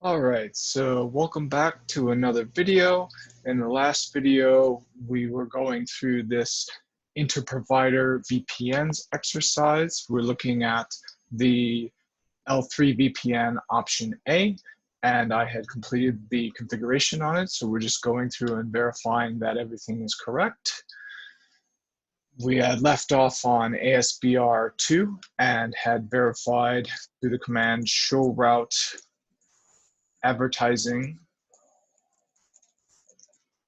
All right, so welcome back to another video. In the last video, we were going through this interprovider VPNs exercise. We're looking at the L3 VPN option A, and I had completed the configuration on it. So we're just going through and verifying that everything is correct. We had left off on ASBR2 and had verified through the command show route advertising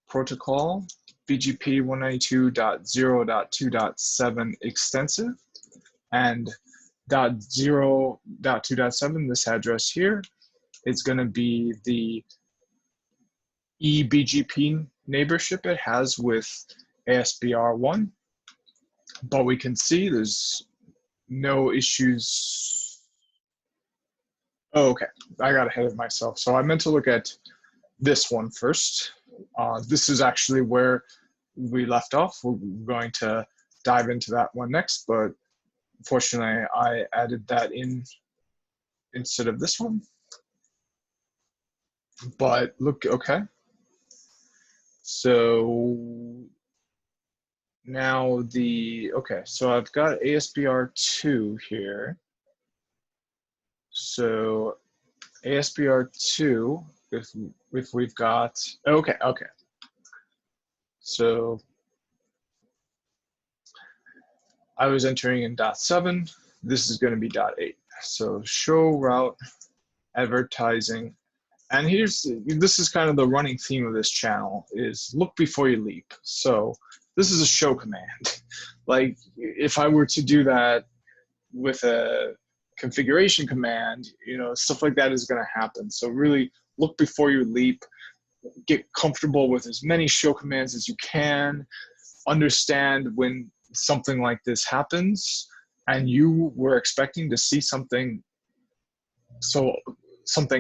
protocol BGP 192.0.2.7 extensive and .0.2.7, this address here, is going to be the eBGP neighborship it has with ASBR1, but we can see there's no issues. Oh, okay, I got ahead of myself. So I meant to look at this one first. This is actually where we left off. We're going to dive into that one next, but unfortunately I added that in instead of this one. But look, okay. So now okay, so I've got ASBR2 here. So ASBR2, if we've got, okay. So I was entering in .7, this is going to be .8. So show route advertising, and this is kind of the running theme of this channel is look before you leap. So this is a show command. Like if I were to do that with a configuration command, stuff like that is going to happen. So really look before you leap, get comfortable with as many show commands as you can, understand when something like this happens and you were expecting to see something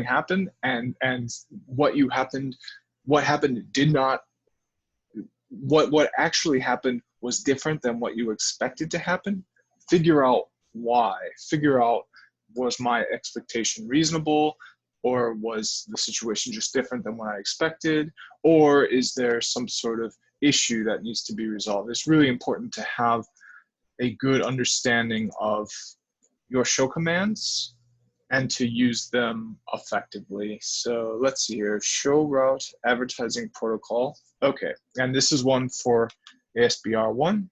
happen and what actually happened was different than what you expected to happen. Figure out why. Figure out, was my expectation reasonable, or was the situation just different than what I expected, or is there some sort of issue that needs to be resolved? It's really important to have a good understanding of your show commands and to use them effectively. So let's see here, show route advertising protocol. Okay, and this is one for ASBR1.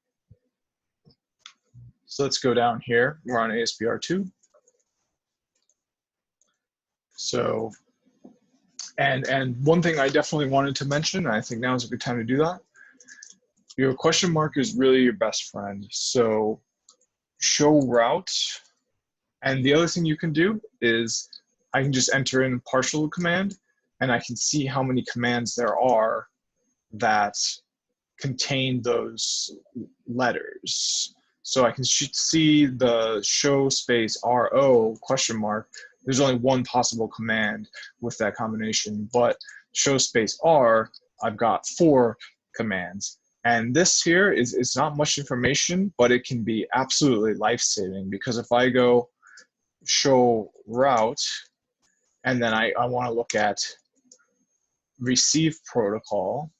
So let's go down here, we're on ASBR2. So, and one thing I definitely wanted to mention, and I think now is a good time to do that, your question mark is really your best friend. So show route, and the other thing you can do is I can just enter in partial command and I can see how many commands there are that contain those letters. So I can see the show space RO question mark. There's only one possible command with that combination, but show space R, I've got 4 commands. And this here it's not much information, but it can be absolutely life-saving, because if I go show route and then I want to look at receive protocol,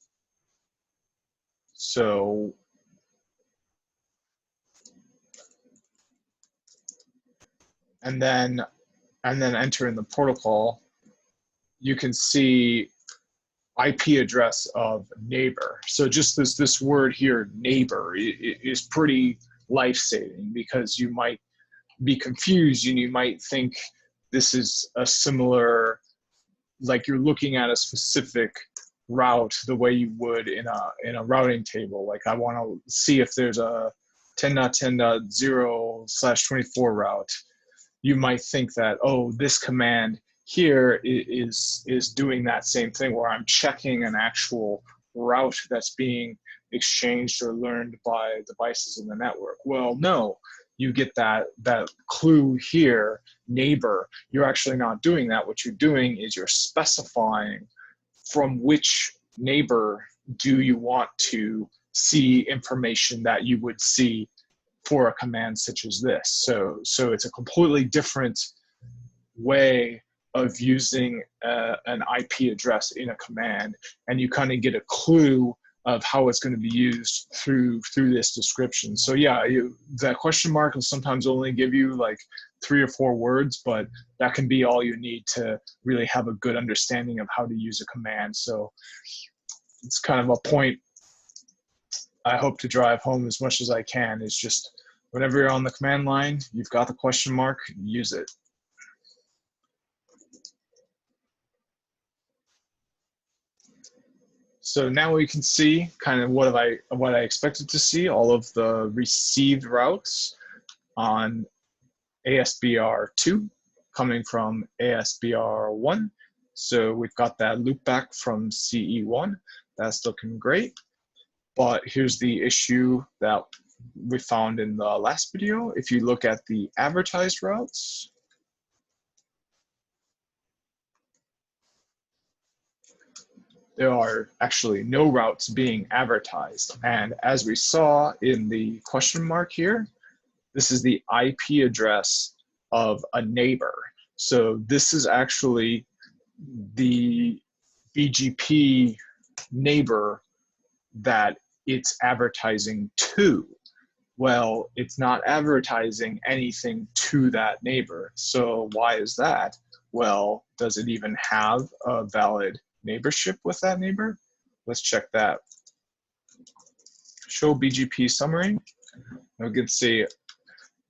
so and then enter in the protocol, you can see IP address of neighbor. So just this word here, neighbor, is pretty life-saving, because you might be confused and you might think this is a similar, like you're looking at a specific route the way you would in a routing table. Like I want to see if there's a 10.10.0/24 route. You might think that, oh, this command here is doing that same thing, where I'm checking an actual route that's being exchanged or learned by devices in the network. Well, no, you get that clue here, neighbor. You're actually not doing that. What you're doing is you're specifying from which neighbor do you want to see information that you would see for a command such as this. So it's a completely different way of using an IP address in a command, and you kind of get a clue of how it's going to be used through this description. So yeah, that question mark will sometimes only give you like 3 or 4 words, but that can be all you need to really have a good understanding of how to use a command. So it's kind of a point I hope to drive home as much as I can, is just whenever you're on the command line, you've got the question mark, use it. So now we can see kind of what I expected to see, all of the received routes on ASBR2 coming from ASBR1. So we've got that loopback from CE1. That's looking great. But here's the issue that we found in the last video. If you look at the advertised routes, there are actually no routes being advertised. And as we saw in the question mark here, this is the IP address of a neighbor. So this is actually the BGP neighbor that it's advertising to. Well, it's not advertising anything to that neighbor. So why is that? Well, does it even have a valid neighborship with that neighbor? Let's check that. Show BGP summary. We can see,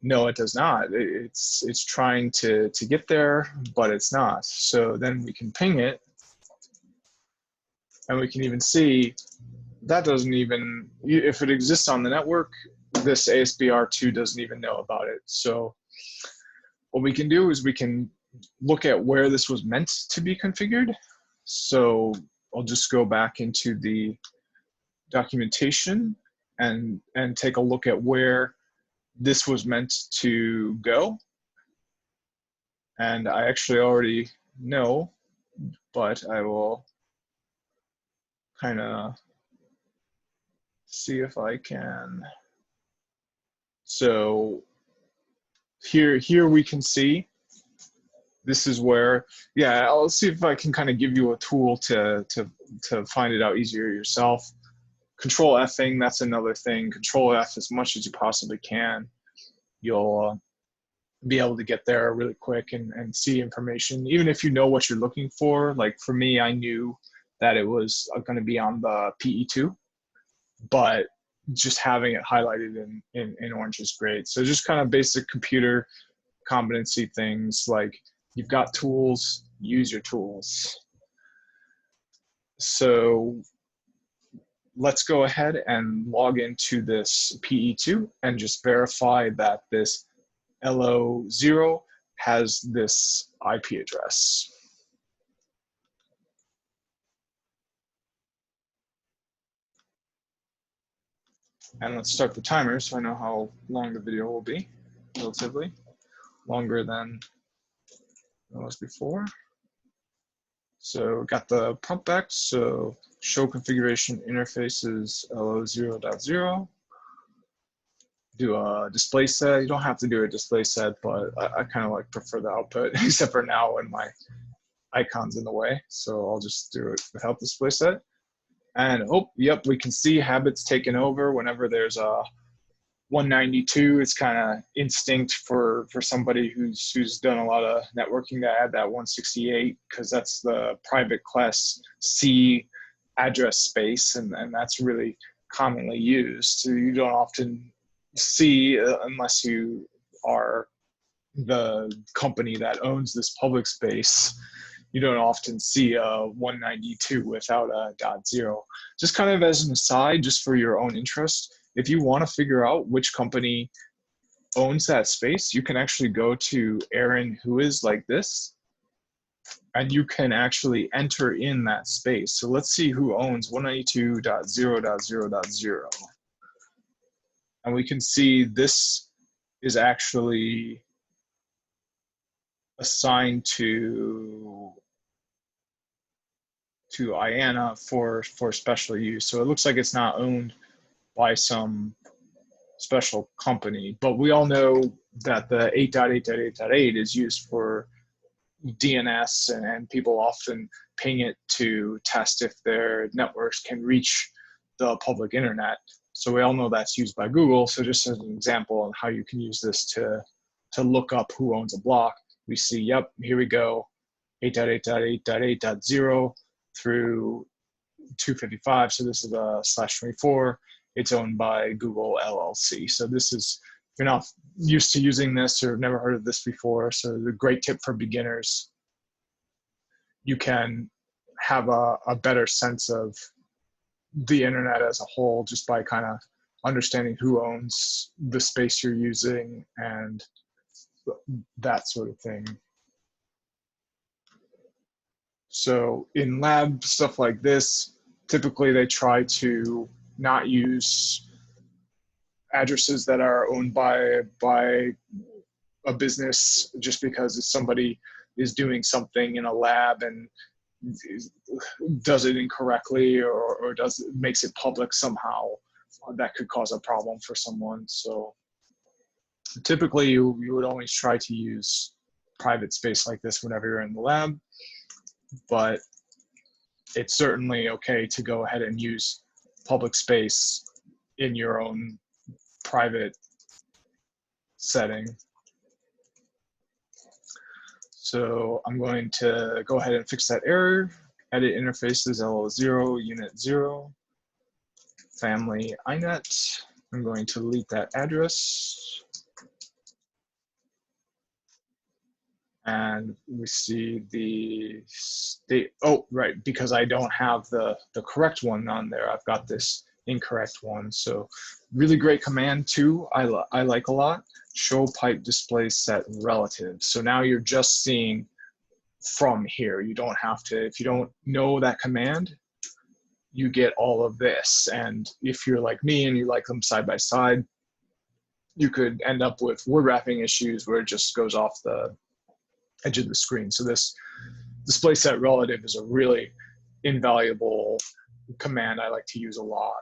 no, it does not. It's trying to get there, but it's not. So then we can ping it, and we can even see that doesn't even, if it exists on the network, this ASBR2 doesn't even know about it. So what we can do is we can look at where this was meant to be configured. So I'll just go back into the documentation and take a look at where this was meant to go. And I actually already know, but I will kind of see if I can. So here we can see, this is where, yeah, I'll see if I can kind of give you a tool to find it out easier yourself. Control F-ing, that's another thing. Control F as much as you possibly can. You'll be able to get there really quick and see information, even if you know what you're looking for. Like for me, I knew that it was going to be on the PE2, but just having it highlighted in orange is great. So just kind of basic computer competency things, like you've got tools, use your tools. So let's go ahead and log into this PE2 and just verify that this LO0 has this IP address. And let's start the timer so I know how long the video will be, relatively longer than it was before. So got the prompt back, so show configuration interfaces LO0.0. Do a display set. You don't have to do a display set, but I kind of like prefer the output, except for now when my icon's in the way. So I'll just do it without display set. And oh, yep, we can see habits taken over whenever there's a 192. It's kind of instinct for somebody who's done a lot of networking to add that 168, because that's the private class C address space, and that's really commonly used. So you don't often see, unless you are the company that owns this public space, you don't often see a 192 without a .0. Just kind of as an aside, just for your own interest, if you want to figure out which company owns that space, you can actually go to ARIN Whois like this, and you can actually enter in that space. So let's see who owns 192.0.0.0. And we can see this is actually assigned to IANA for special use. So it looks like it's not owned by some special company, but we all know that the 8.8.8.8 is used for DNS, and people often ping it to test if their networks can reach the public internet. So we all know that's used by Google. So just as an example on how you can use this to look up who owns a block, we see, yep, here we go, 8.8.8.8.0 through 255. So this is a /24. It's owned by Google LLC. So this is, if you're not used to using this or never heard of this before, so the great tip for beginners, you can have a better sense of the internet as a whole just by kind of understanding who owns the space you're using and that sort of thing. So in lab stuff like this, typically they try to not use addresses that are owned by a business just because if somebody is doing something in a lab and does it incorrectly or makes it public somehow, that could cause a problem for someone. So typically you would always try to use private space like this whenever you're in the lab, but it's certainly okay to go ahead and use public space in your own private setting. So I'm going to go ahead and fix that error. Edit interfaces LO0 unit 0 family inet. I'm going to delete that address. And we see the state, oh, right, because I don't have the correct one on there, I've got this incorrect one. So really great command too, I like a lot. Show pipe display set relative. So now you're just seeing from here. You don't have to, if you don't know that command, you get all of this. And if you're like me and you like them side by side, you could end up with word wrapping issues where it just goes off the edge of the screen. So this display set relative is a really invaluable command I like to use a lot.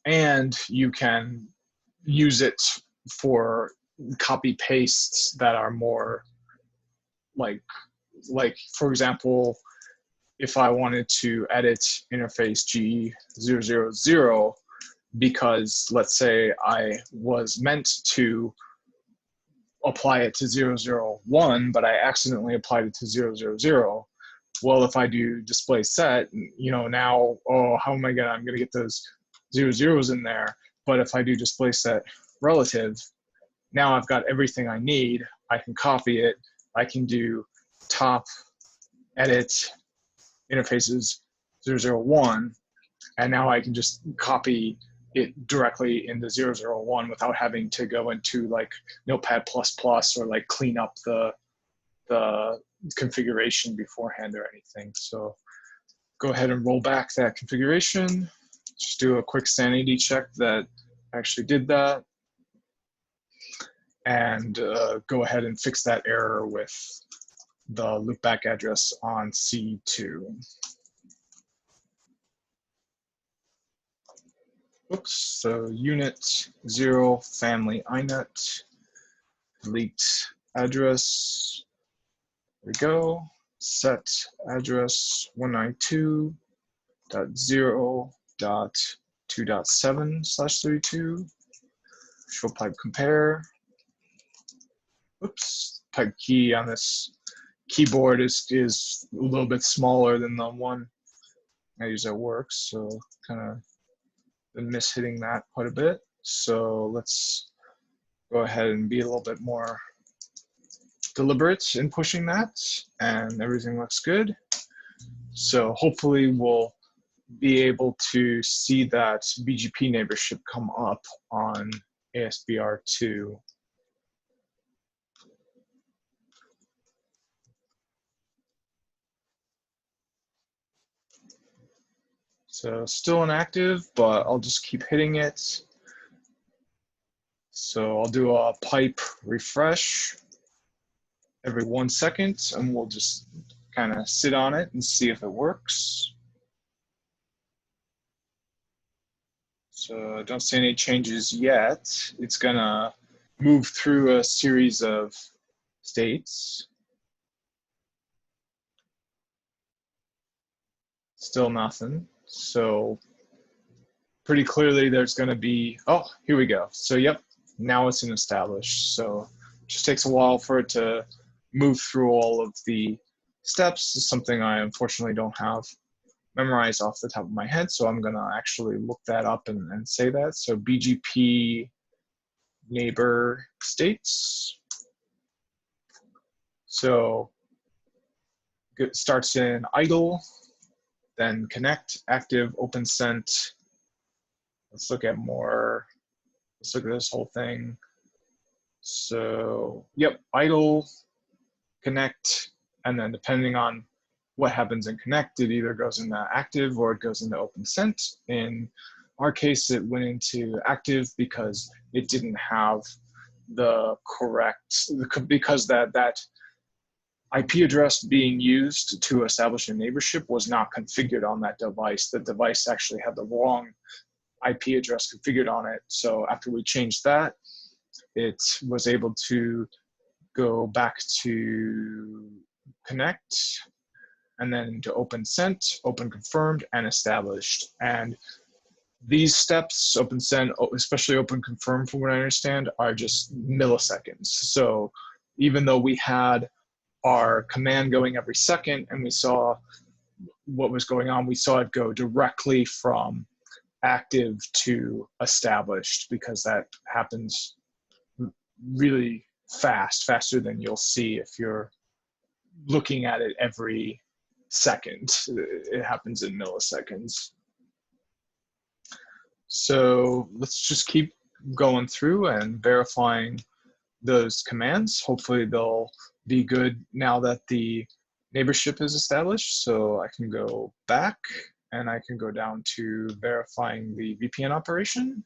And you can use it for copy pastes that are more like for example, if I wanted to edit interface G000 because let's say I was meant to apply it to 001, but I accidentally applied it to 000. Well, if I do display set, now, oh, how am I gonna, I'm gonna get those 00s in there. But if I do display set relative, now I've got everything I need. I can copy it. I can do top edit interfaces 001, and now I can just copy it directly into 001 without having to go into like Notepad++ or like clean up the configuration beforehand or anything. So go ahead and roll back that configuration. Just do a quick sanity check that I actually did that. And go ahead and fix that error with the loopback address on C2. Oops, so unit 0 family inet, delete address, there we go, set address 192.0.2.7/32, show pipe compare. Oops, pipe key on this keyboard is a little bit smaller than the one I use at work, so kind of been mishitting that quite a bit. So let's go ahead and be a little bit more deliberate in pushing that, and everything looks good. So hopefully we'll be able to see that BGP neighborship come up on ASBR2. So still inactive, but I'll just keep hitting it. So I'll do a pipe refresh every 1 second, and we'll just kind of sit on it and see if it works. So I don't see any changes yet. It's gonna move through a series of states. Still nothing. So pretty clearly there's going to be, oh, here we go. So yep, now it's an established. So it just takes a while for it to move through all of the steps. It's something I unfortunately don't have memorized off the top of my head. So I'm going to actually look that up and say that. So BGP neighbor states. So it starts in idle, then connect, active, open sent. Let's look at more. Let's look at this whole thing. So, yep, idle, connect, and then depending on what happens in connect, it either goes into active or it goes into open sent. In our case, it went into active because it didn't have the correct, because that IP address being used to establish a neighborship was not configured on that device. The device actually had the wrong IP address configured on it. So after we changed that, it was able to go back to connect and then to open sent, open confirmed, and established. And these steps, open sent, especially open confirmed from what I understand, are just milliseconds. So even though we had our command going every second and we saw what was going on, we saw it go directly from active to established because that happens really fast, faster than you'll see if you're looking at it every second. It happens in milliseconds. So let's just keep going through and verifying those commands. Hopefully they'll be good now that the neighborship is established. So I can go back and I can go down to verifying the VPN operation.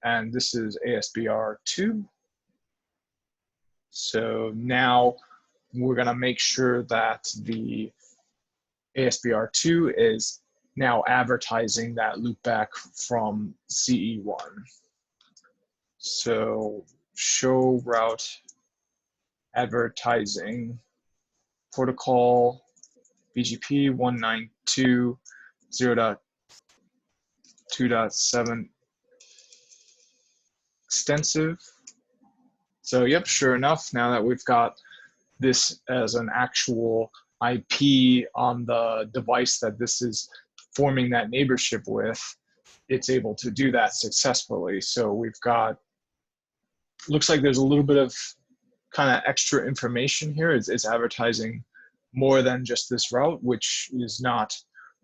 And this is ASBR2. So now we're gonna make sure that the ASBR2 is now advertising that loopback from CE1. So show route advertising protocol BGP 192.0.2.7 extensive. So yep, sure enough, now that we've got this as an actual IP on the device that this is forming that neighborship with, it's able to do that successfully. So we've got, looks like there's a little bit of kind of extra information here. It's advertising more than just this route, which is not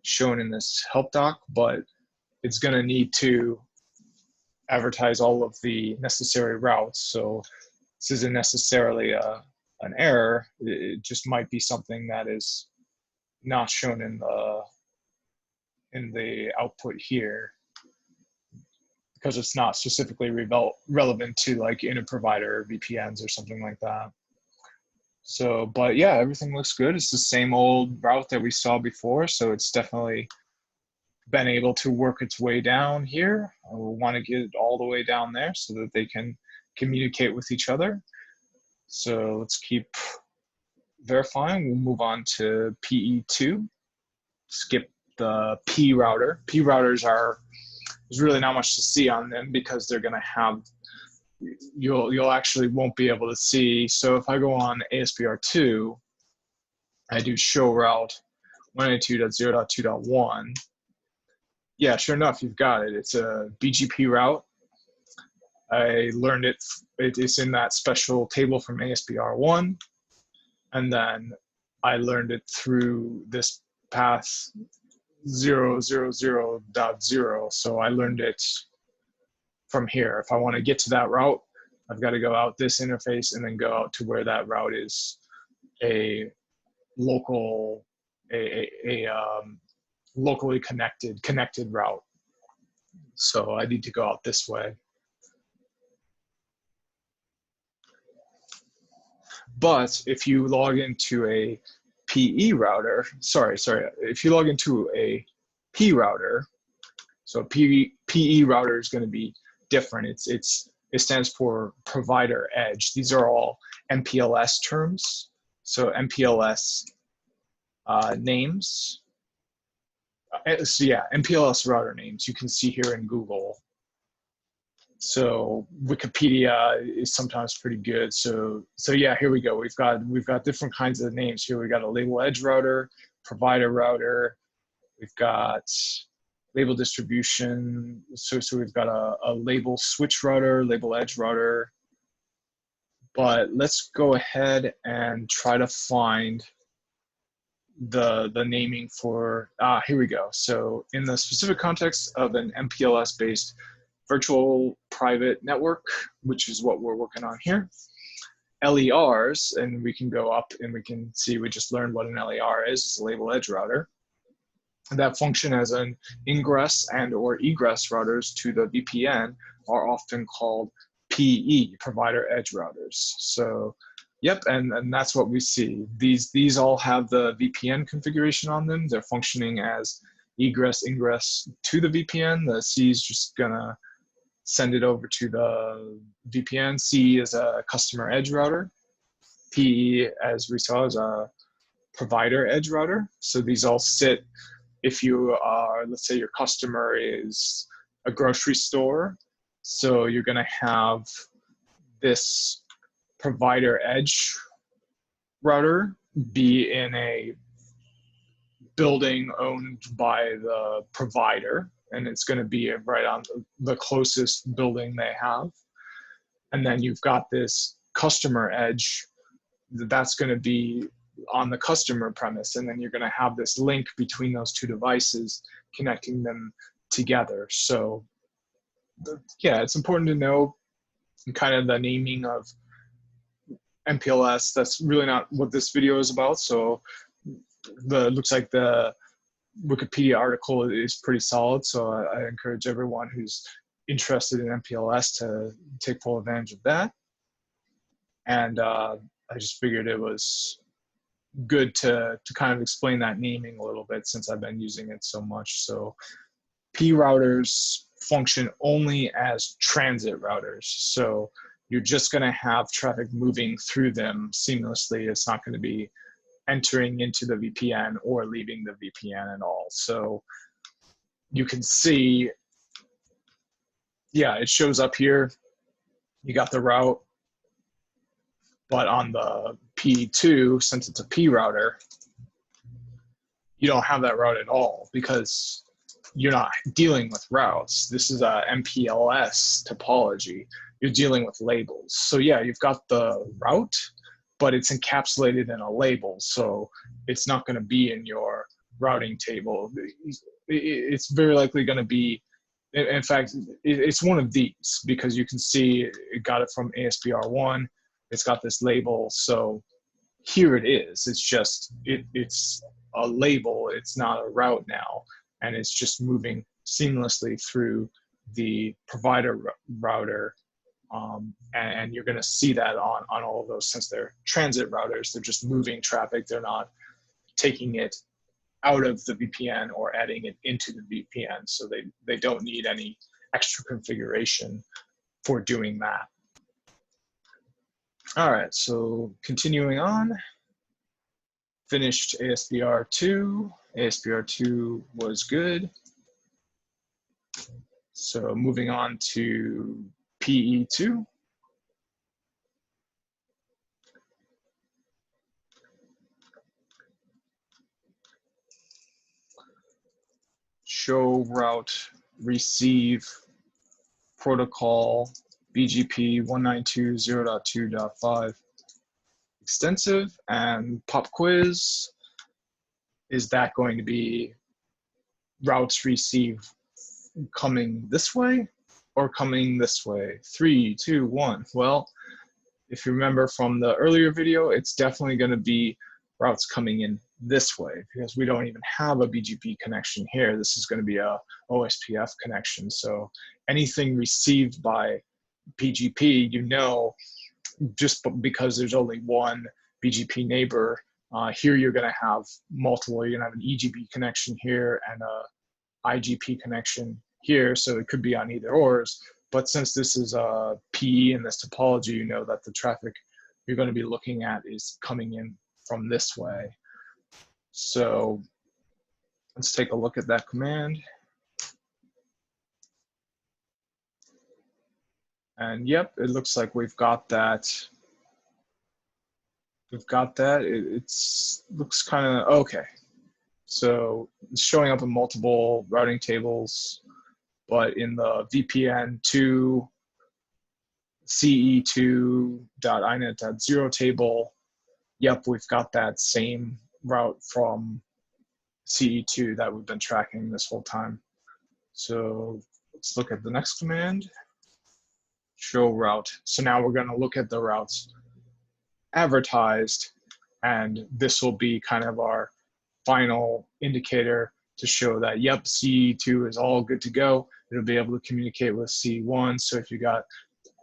shown in this help doc, but it's going to need to advertise all of the necessary routes. So this isn't necessarily an error. It just might be something that is not shown in the output here because it's not specifically relevant to like inter-provider VPNs or something like that. So, but yeah, everything looks good. It's the same old route that we saw before. So it's definitely been able to work its way down here. We want to get it all the way down there so that they can communicate with each other. So let's keep verifying. We'll move on to PE2. Skip the P router. P routers there's really not much to see on them because they're going to have, you'll actually won't be able to see. So if I go on ASBR2, I do show route 192.0.2.1. Yeah, sure enough, you've got it. It's a BGP route. I learned it's in that special table from ASBR1. And then I learned it through this path 0.0.0.0. So I learned it from here. If I want to get to that route, I've got to go out this interface and then go out to where that route is a local, locally connected route. So I need to go out this way. But if you log into a PE router, if you log into a P router, so PE router is going to be different. It stands for provider edge. These are all MPLS terms. So MPLS names. So yeah, MPLS router names you can see here in Google. So Wikipedia is sometimes pretty good. So yeah, here we go. We've got different kinds of names here. We've got a label edge router, provider router. We've got label distribution. So we've got a label switch router, label edge router. But let's go ahead and try to find the naming for, here we go. So in the specific context of an MPLS based virtual private network, which is what we're working on here, LERs, and we can go up and we can see, we just learned what an LER is. It's a label edge router that function as an ingress and or egress routers to the VPN are often called PE, provider edge routers. So yep, and that's what we see. These all have the VPN configuration on them. They're functioning as egress, ingress to the VPN. The C is just gonna send it over to the VPN. C is a customer edge router. PE, as we saw, is a provider edge router. So these all sit, if you are, let's say your customer is a grocery store, so you're gonna have this provider edge router be in a building owned by the provider, and it's going to be right on the closest building they have. And then you've got this customer edge that's going to be on the customer premise, and then you're going to have this link between those two devices connecting them together. So yeah, it's important to know kind of the naming of MPLS. That's really not what this video is about. So looks like the Wikipedia article is pretty solid. So I encourage everyone who's interested in MPLS to take full advantage of that. And I just figured it was good to kind of explain that naming a little bit since I've been using it so much. So P routers function only as transit routers. So you're just going to have traffic moving through them seamlessly. It's not going to be entering into the VPN or leaving the VPN at all. So you can see, yeah, it shows up here. You got the route, but on the P2, since it's a P router, you don't have that route at all because you're not dealing with routes. This is a MPLS topology. You're dealing with labels. So yeah, you've got the route, but it's encapsulated in a label. So it's not going to be in your routing table. It's very likely going to be, in fact, it's one of these because you can see it got it from ASPR1. It's got this label. So here it is. It's just, it's a label. It's not a route now. And it's just moving seamlessly through the provider router. And you're going to see that on all of those, since they're transit routers. They're just moving traffic. They're not taking it out of the VPN or adding it into the VPN. So they don't need any extra configuration for doing that. All right, so continuing on, finished ASPR2. ASPR2 was good. So moving on to PE2. Show route receive protocol BGP 192.0.2.5 extensive. And pop quiz, is that going to be routes receive coming this way or coming this way? 3, 2, 1. Well, if you remember from the earlier video, it's definitely going to be routes coming in this way because we don't even have a BGP connection here. This is going to be a OSPF connection. So anything received by BGP, you know, just because there's only one BGP neighbor, here you're going to have multiple. You're going to have an EGP connection here and a IGP connection here, so it could be on either ors. But since this is a PE in this topology, you know that the traffic you're going to be looking at is coming in from this way. So Let's take a look at that command. And yep, it looks like we've got that. We've got that. It's looks kind of okay. So it's showing up in multiple routing tables, but in the VPN2 CE2.inet.0 table, yep, we've got that same route from CE2 that we've been tracking this whole time. So let's look at the next command, show route. So now we're going to look at the routes advertised, and this will be kind of our final indicator to show that, yep, CE2 is all good to go. It'll be able to communicate with CE1. So if you got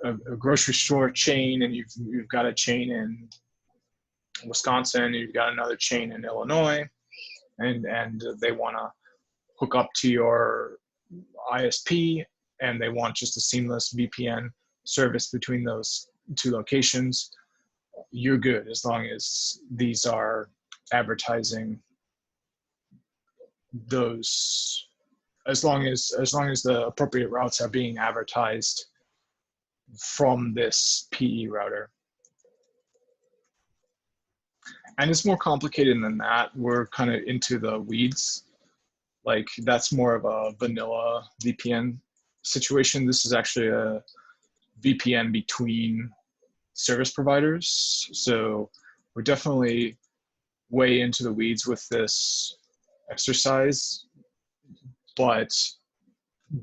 a grocery store chain and you've got a chain in Wisconsin, you've got another chain in Illinois, and they want to hook up to your ISP, and they want just a seamless VPN service between those two locations, you're good as long as these are advertising those, as long as the appropriate routes are being advertised from this PE router. And it's more complicated than that. We're kind of into the weeds. Like, that's more of a vanilla VPN situation. This is actually a VPN between service providers. So we're definitely way into the weeds with this exercise, but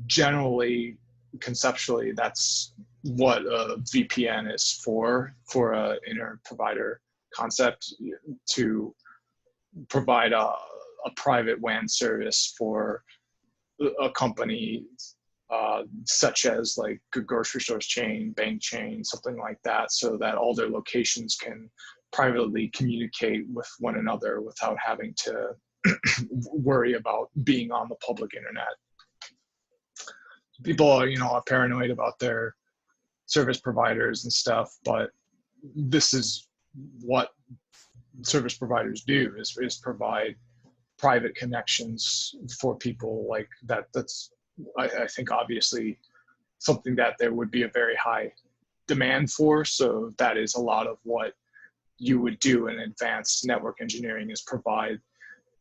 generally, conceptually, that's what a VPN is for a inter-provider concept, to provide a private WAN service for a company such as like a grocery stores chain, bank chain, something like that, so that all their locations can privately communicate with one another without having to worry about being on the public internet. People are, are paranoid about their service providers and stuff, but this is what service providers do, is provide private connections for people like that. That's, I think, obviously something that there would be a very high demand for. So that is a lot of what you would do in advanced network engineering, is provide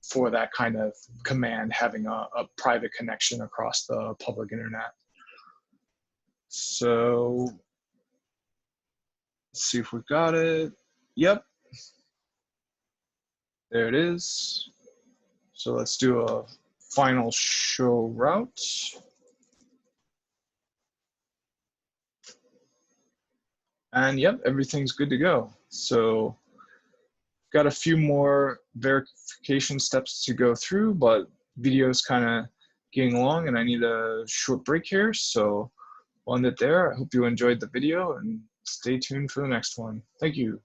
for that kind of command, having a private connection across the public internet. So let's see if we've got it. Yep, there it is. So let's do a final show route. And yep, everything's good to go. So got a few more verification steps to go through, but video's kind of getting long and I need a short break here. So I'll end it there. I hope you enjoyed the video and stay tuned for the next one. Thank you.